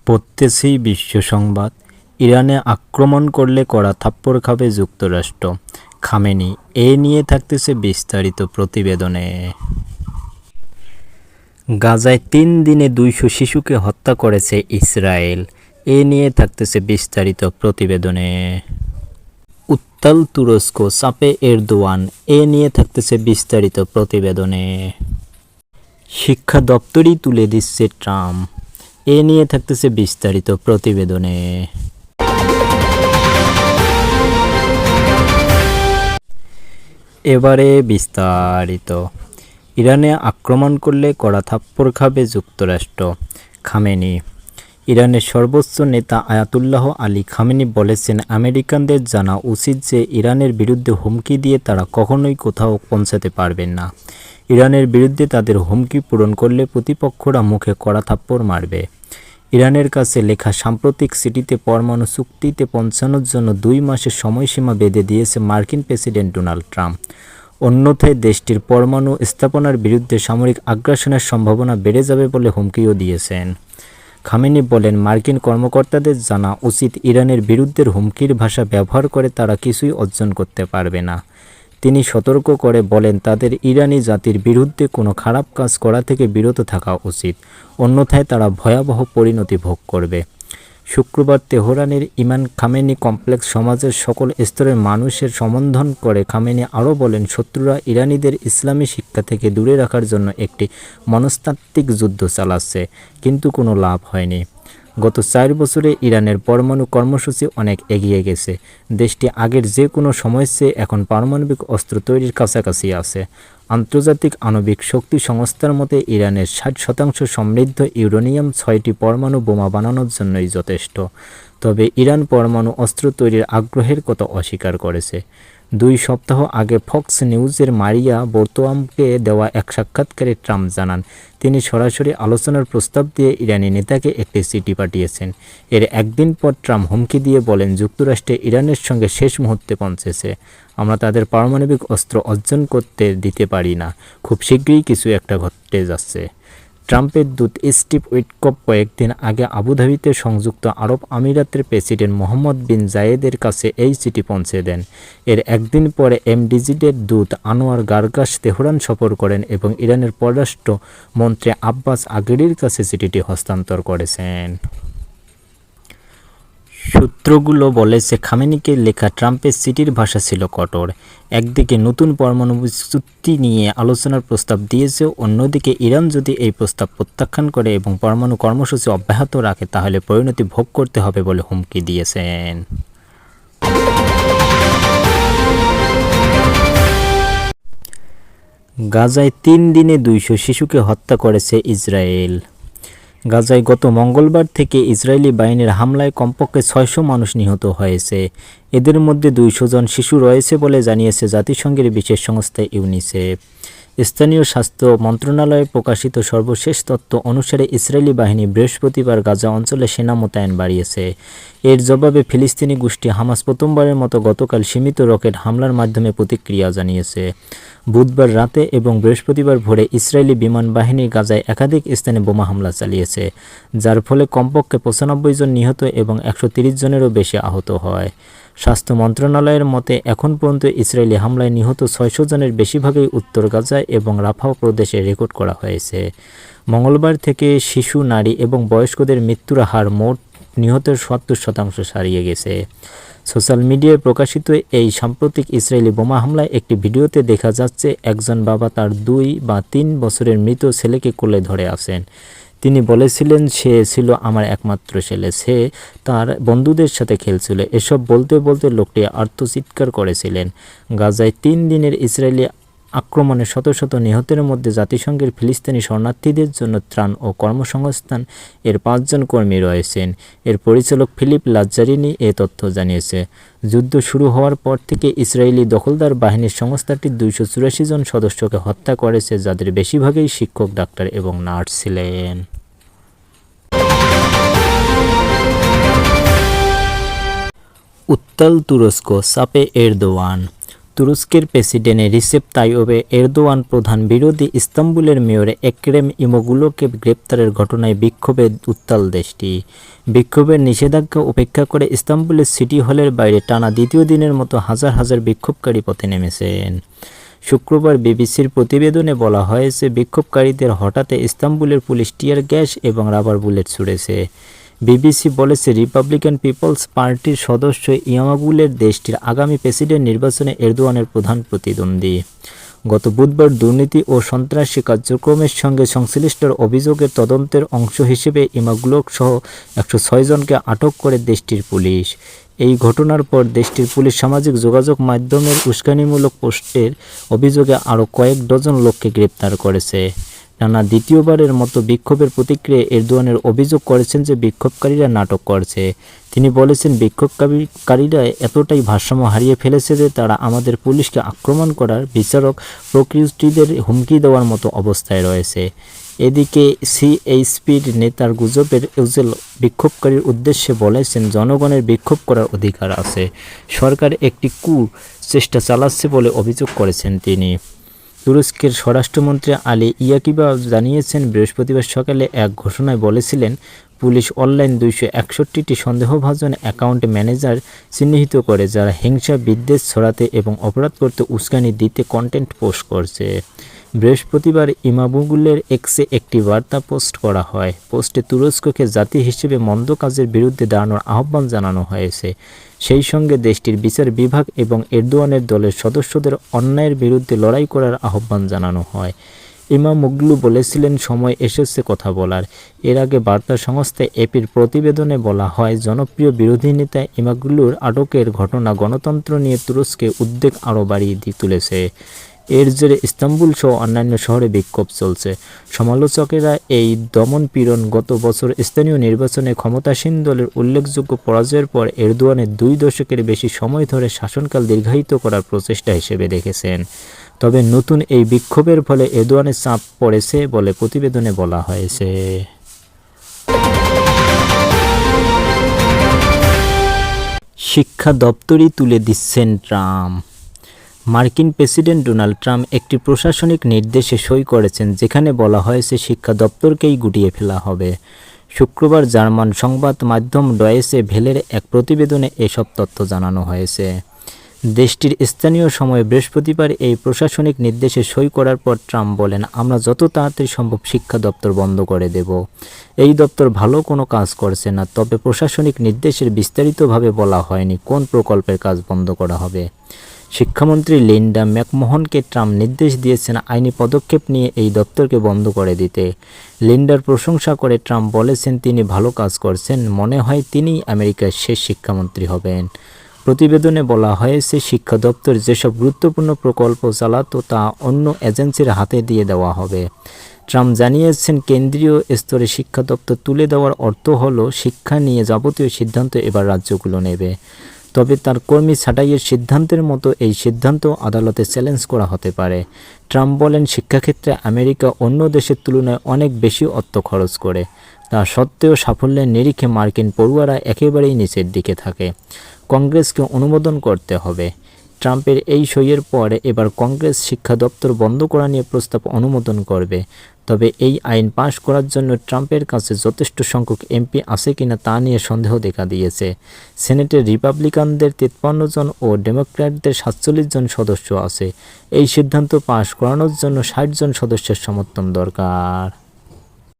পড়তেছি বিশ্ব সংবাদ, ইরানে আক্রমণ করলে কড়া থাপ্পড় খাবে যুক্তরাষ্ট্র, খামেনি এ নিয়ে থাকতেছে বিস্তারিত প্রতিবেদনে। গাজায় ৩ দিনে ২০০ শিশুকে হত্যা করেছে ইসরায়েল, এ নিয়ে থাকতেছে বিস্তারিত প্রতিবেদনে। উত্তাল তুরস্ক, চাপে এরদোয়ান, এ নিয়ে থাকতেছে বিস্তারিত প্রতিবেদনে। শিক্ষা দপ্তরই তুলে দিচ্ছে ট্রাম্প, এ নিয়ে থাকতেছে বিস্তারিত প্রতিবেদনে। এবারে বিস্তারিত। ইরানে আক্রমণ করলে কড়া থাপ্পড় খাবে যুক্তরাষ্ট্র, খামেনি। ইরানের সর্বোচ্চ নেতা আয়াতুল্লাহ আলী খামেনি বলেছেন, আমেরিকানদের জানা উচিত যে ইরানের বিরুদ্ধে হুমকি দিয়ে তারা কখনোই কোথাও পৌঁছাতে পারবেন না। ইরানের বিরুদ্ধে তাদের হুমকি পূরণ করলে প্রতিপক্ষরা মুখে কড়া থাপ্পড় মারবে। ইরানের কাছে লেখা সাম্প্রতিক চিঠিতে পরমাণু চুক্তিতে পৌঁছানোর জন্য 2 মাসের সময়সীমা বেঁধে দিয়েছে মার্কিন প্রেসিডেন্ট ডোনাল্ড ট্রাম্প। অন্যথায় দেশটির পরমাণু স্থাপনার বিরুদ্ধে সামরিক আগ্রাসনের সম্ভাবনা বেড়ে যাবে বলে হুমকিও দিয়েছেন। খামেনি বলেন, মার্কিন কর্মকর্তাদের জানা উচিত ইরানের বিরুদ্ধে হুমকির ভাষা ব্যবহার করে তারা কিছুই অর্জন করতে পারবে না। তিনি সতর্ক করে বলেন, তাদের ইরানি জাতির বিরুদ্ধে কোনো খারাপ কাজ করা থেকে বিরত থাকা উচিত, অন্যথায় তারা ভয়াবহ পরিণতি ভোগ করবে। শুক্রবার তেহরানের ইমাম খামেনি কমপ্লেক্স সমাজের সকল স্তরের মানুষের সম্বোধন করে খামেনি আরও বলেন, শত্রুরা ইরানিদের ইসলামী শিক্ষা থেকে দূরে রাখার জন্য একটি মনস্তাত্ত্বিক যুদ্ধ চালাচ্ছে, কিন্তু কোনো লাভ হয়নি। গত 4 বছরে ইরানের পরমাণু কর্মসূচি অনেক এগিয়ে গেছে। দেশটি আগের যে কোনো সময়ের চেয়ে এখন পারমাণবিক অস্ত্র তৈরির কাছাকাছি আছে। আন্তর্জাতিক আণবিক শক্তি সংস্থার মতে ইরানের 60% সমৃদ্ধ ইউরেনিয়াম 6টি পরমাণু বোমা বানানোর জন্যই যথেষ্ট। তবে ইরান পরমাণু অস্ত্র তৈরির আগ্রহের কথা অস্বীকার করেছে। 2 সপ্তাহ আগে ফক্স নিউজের মারিয়া বোর্তোয়ামকে দেওয়া এক সাক্ষাৎকারে ট্রাম্প জানান, তিনি সরাসরি আলোচনার প্রস্তাব দিয়ে ইরানি নেতাকে একটি চিঠি পাঠিয়েছেন। এর একদিন পর ট্রাম্প হুমকি দিয়ে বলেন, যুক্তরাষ্ট্রে ইরানের সঙ্গে শেষ মুহূর্তে পৌঁছেছে, আমরা তাদের পারমাণবিক অস্ত্র অর্জন করতে দিতে পারি না, খুব শীঘ্রই কিছু একটা ঘটতে যাচ্ছে। ট্রাম্পের দূত স্টিভ উইটকফ কয়েকদিন আগে আবুধাবিতে সংযুক্ত আরব আমিরাতের প্রেসিডেন্ট মোহাম্মদ বিন জায়েদের কাছে এই চিঠি পৌঁছে দেন। এর একদিন পরে এমডিজিদের দূত আনোয়ার গারগাস তেহরান সফর করেন এবং ইরানের পররাষ্ট্র মন্ত্রী আব্বাস আগেরির কাছে চিঠিটি হস্তান্তর করেছেন। সূত্রগুলো বলেছে, খামেনিকে লেখা ট্রাম্পের চিঠির ভাষা ছিল কঠোর। একদিকে নতুন পরমাণু চুক্তি নিয়ে আলোচনার প্রস্তাব দিয়েছে, অন্যদিকে ইরান যদি এই প্রস্তাব প্রত্যাখ্যান করে এবং পরমাণু কর্মসূচি অব্যাহত রাখে তাহলে পরিণতি ভোগ করতে হবে বলে হুমকি দিয়েছেন। গাজায় 3 দিনে 200 শিশুকে হত্যা করেছে ইসরায়েল। গাজায় গত মঙ্গলবার থেকে ইসরায়েলি বাহিনীর হামলায় কমপক্ষে 600 মানুষ নিহত হয়েছে। এদের মধ্যে 200 জন শিশু রয়েছে বলে জানিয়েছে জাতিসংঘের বিশেষ সংস্থা ইউনিসেফ। স্থানীয় স্বাস্থ্য মন্ত্রণালয়ে প্রকাশিত সর্বশেষ তথ্য অনুসারে ইসরায়েলি বাহিনী বৃহস্পতিবার গাজা অঞ্চলে সেনা মোতায়েন বাড়িয়েছে। এর জবাবে ফিলিস্তিনি গোষ্ঠী হামাস প্রথমবারের মতো গতকাল সীমিত রকেট হামলার মাধ্যমে প্রতিক্রিয়া জানিয়েছে। বুধবার রাতে এবং বৃহস্পতিবার ভোরে ইসরায়েলি বিমান বাহিনী গাজায় একাধিক স্থানে বোমা হামলা চালিয়েছে, যার ফলে কমপক্ষে 95 জন নিহত এবং 130 জনেরও বেশি আহত হয়। স্বাস্থ্য মন্ত্রণালয়ের মতে এখন পর্যন্ত ইসরায়েলি হামলায় নিহত 600 জনের বেশিরভাগই উত্তর গাজা এবং রাফা প্রদেশে রেকর্ড করা হয়েছে। মঙ্গলবার থেকে শিশু, নারী এবং বয়স্কদের মৃত্যুর হার মোট নিহতের 70% ছাড়িয়ে গেছে। সোশ্যাল মিডিয়ায় প্রকাশিত এই সাম্প্রতিক ইসরায়েলি বোমা হামলায় একটি ভিডিওতে দেখা যাচ্ছে একজন বাবা তার 2 বা 3 বছরের মৃত ছেলেকে কোলে ধরে আছেন। তিনি বলেছিলেন, সে ছিল আমার একমাত্র ছেলে, সে তার বন্ধুদের সাথে খেলছিল। এসব বলতে বলতে লোকটি আর্তচিৎকার করেছিলেন। গাজায় 3 দিনের ইসরায়েলি আক্রমণে শত শত নিহতের মধ্যে জাতিসংঘের ফিলিস্তিনি শরণার্থীদের জন্য ত্রাণ ও কর্মসংস্থান এর 5 জন কর্মী রয়েছেন। এর পরিচালক ফিলিপ লাজ্জারিনি এ তথ্য জানিয়েছে। যুদ্ধ শুরু হওয়ার পর থেকে ইসরায়েলি দখলদার বাহিনীর সংস্থাটি 284 জন সদস্যকে হত্যা করেছে, যাদের বেশিরভাগই শিক্ষক, ডাক্তার এবং নার্স ছিলেন। উত্তাল তুরস্ক, চাপে এরদোয়ান। তুরস্কের প্রেসিডেন্ট রিসেপ তাইয়্যিপ এরদোয়ান প্রধান বিরোধী ইস্তাম্বুলের মেয়র এক্রেম ইমোগুলোকে গ্রেপ্তারের ঘটনায় বিক্ষোভে উত্তাল দেশটি। বিক্ষোভের নিষেধাজ্ঞা উপেক্ষা করে ইস্তাম্বুলের সিটি হলের বাইরে টানা দ্বিতীয় দিনের মতো হাজার হাজার বিক্ষোভকারী পথে নেমেছেন। শুক্রবার বিবিসির প্রতিবেদনে বলা হয়েছে, বিক্ষোভকারীদের হঠাতে ইস্তাম্বুলের পুলিশ টিয়ার গ্যাস এবং রাবার বুলেট ছুড়েছে। বিবিসি বলেছে, রিপাবলিকান পিপলস পার্টির সদস্য ইমামোগুলের দেশটির আগামী প্রেসিডেন্ট নির্বাচনে এরদোয়ানের প্রধান প্রতিদ্বন্দ্বী। গত বুধবার দুর্নীতি ও সন্ত্রাসী কার্যক্রমের সঙ্গে সংশ্লিষ্টর অভিযোগের তদন্তের অংশ হিসেবে ইমামোগুলো সহ 106 জনকে আটক করে দেশটির পুলিশ। এই ঘটনার পর দেশটির পুলিশ সামাজিক যোগাযোগ মাধ্যমের উস্কানিমূলক পোস্টের অভিযোগে আরও কয়েক ডজন লোককে গ্রেপ্তার করেছে। টানা দ্বিতীয়বারের মতো বিক্ষোভের প্রতিক্রিয়ায় এরদোয়ানের অভিযোগ করেছেন যে বিক্ষোভকারীরা নাটক করছে। তিনি বলেছেন, বিক্ষোভকারীরা এতটাই ভারসাম্য হারিয়ে ফেলেছে যে তারা আমাদের পুলিশকে আক্রমণ করার, বিচারক প্রকিউটরদের হুমকি দেওয়ার মতো অবস্থায় রয়েছে। এদিকে সিএইচপির নেতার গুজবের ওজেল বিক্ষোভকারীর উদ্দেশ্যে বলেছেন, জনগণের বিক্ষোভ করার অধিকার আছে, সরকার একটি চেষ্টা চালাচ্ছে বলে অভিযোগ করেছেন তিনি। তুরস্কের স্বরাষ্ট্রমন্ত্রী আলী ইয়াকিবা জানিয়েছেন, বৃহস্পতিবার সকালে এক ঘোষণায় বলেছিলেন, পুলিশ অনলাইন 261টি সন্দেহভাজন অ্যাকাউন্ট ম্যানেজার চিহ্নিত করে যারা হিংসা, বিদ্বেষ ছড়াতে এবং অপরাধ করতে উস্কানি দিতে কন্টেন্ট পোস্ট করছে। বৃহস্পতিবার ইমামোগুলের এক্সে একটি বার্তা পোস্ট করা হয়। পোস্টে তুরস্ককে জাতি হিসেবে মন্দ কাজের বিরুদ্ধে দাঁড়ানোর আহ্বান জানানো হয়েছে। সেই সঙ্গে দেশটির বিচার বিভাগ এবং এরদোয়ানের দলের সদস্যদের অন্যায়ের বিরুদ্ধে লড়াই করার আহ্বান জানানো হয়। ইমামোগ্লু বলেছিলেন, সময় এসেছে কথা বলার। এর আগে বার্তা সংস্থা এপির প্রতিবেদনে বলা হয়, জনপ্রিয় বিরোধী নেতা ইমামোগ্লুর আটকের ঘটনা গণতন্ত্র নিয়ে তুরস্কে উদ্বেগ আরও বাড়িয়ে তুলেছে। এর জেরে ইস্তাম্বুল সহ অন্যান্য শহরে বিক্ষোভ চলছে। সমালোচকেরা এই দমন-পীড়ন গত বছর স্থানীয় নির্বাচনে ক্ষমতাসীন দলের উল্লেখযোগ্য পরাজয়ের পর এরদোয়ানের 2 দশকের বেশি সময় ধরে শাসনকাল দীর্ঘায়িত করার প্রচেষ্টা হিসেবে দেখেছেন। তবে নতুন এই বিক্ষোভের ফলে এরদোয়ানের চাপ পড়েছে বলে প্রতিবেদনে বলা হয়েছে। শিক্ষা দপ্তরই তুলে দিচ্ছেন ট্রাম্প। মার্কিন প্রেসিডেন্ট ডোনাল্ড ট্রাম্প একটি প্রশাসনিক নির্দেশে সই করেছেন, যেখানে বলা হয়েছে শিক্ষা দপ্তরকেই গুটিয়ে ফেলা হবে। শুক্রবার জার্মান সংবাদ মাধ্যম ডয়েচে ভেলের এক প্রতিবেদনে এসব তথ্য জানানো হয়েছে। দেশটির স্থানীয় সময় বৃহস্পতিবার এই প্রশাসনিক নির্দেশে সই করার পর ট্রাম্প বলেন, আমরা যত তাড়াতাড়ি সম্ভব শিক্ষা দপ্তর বন্ধ করে দেব। এই দপ্তর ভালো কোনো কাজ করছে না, তবে প্রশাসনিক নির্দেশের বিস্তারিতভাবে বলা হয়নি কোন প্রকল্পের কাজ বন্ধ করা হবে। শিক্ষামন্ত্রী লিন্ডা ম্যাকমোহনকে ট্রাম্প নির্দেশ দিয়েছেন আইনি পদক্ষেপ নিয়ে এই দপ্তরকে বন্ধ করে দিতে। লিন্ডার প্রশংসা করে ট্রাম্প বলেছেন, তিনি ভালো কাজ করছেন, মনে হয় তিনিই আমেরিকার শেষ শিক্ষামন্ত্রী হবেন। প্রতিবেদনে বলা হয়েছে, শিক্ষা দপ্তর যেসব গুরুত্বপূর্ণ প্রকল্প চালাতো তা অন্য এজেন্সির হাতে দিয়ে দেওয়া হবে। ট্রাম্প জানিয়েছেন, কেন্দ্রীয় স্তরে শিক্ষা দপ্তর তুলে দেওয়ার অর্থ হলো শিক্ষা নিয়ে যাবতীয় সিদ্ধান্ত এবার রাজ্যগুলো নেবে। তবে তার কর্মী ছাঁটাইয়ের সিদ্ধান্তের মতো এই সিদ্ধান্ত আদালতে চ্যালেঞ্জ করা হতে পারে। ট্রাম্প বলেন, শিক্ষাক্ষেত্রে আমেরিকা অন্য দেশের তুলনায় অনেক বেশি অর্থ খরচ করে। তা সত্ত্বেও সাফল্যের নিরিখে মার্কিন পড়ুয়ারা একেবারেই নিচের দিকে থাকে। কংগ্রেসকে অনুমোদন করতে হবে। ট্রাম্পের এই সইয়ের পর এবার কংগ্রেস শিক্ষা দপ্তর বন্ধ করা নিয়ে প্রস্তাব অনুমোদন করবে। তবে এই আইন পাশ করার জন্য ট্রাম্পের কাছে যথেষ্ট সংখ্যক এমপি আছে কিনা তা নিয়ে সন্দেহ দেখা দিয়েছে। সেনেটের রিপাবলিকানদের 53 জন ও ডেমোক্র্যাটদের 47 জন সদস্য আছে। এই সিদ্ধান্ত পাশ করানোর জন্য 60 জন সদস্যের সমর্থন দরকার।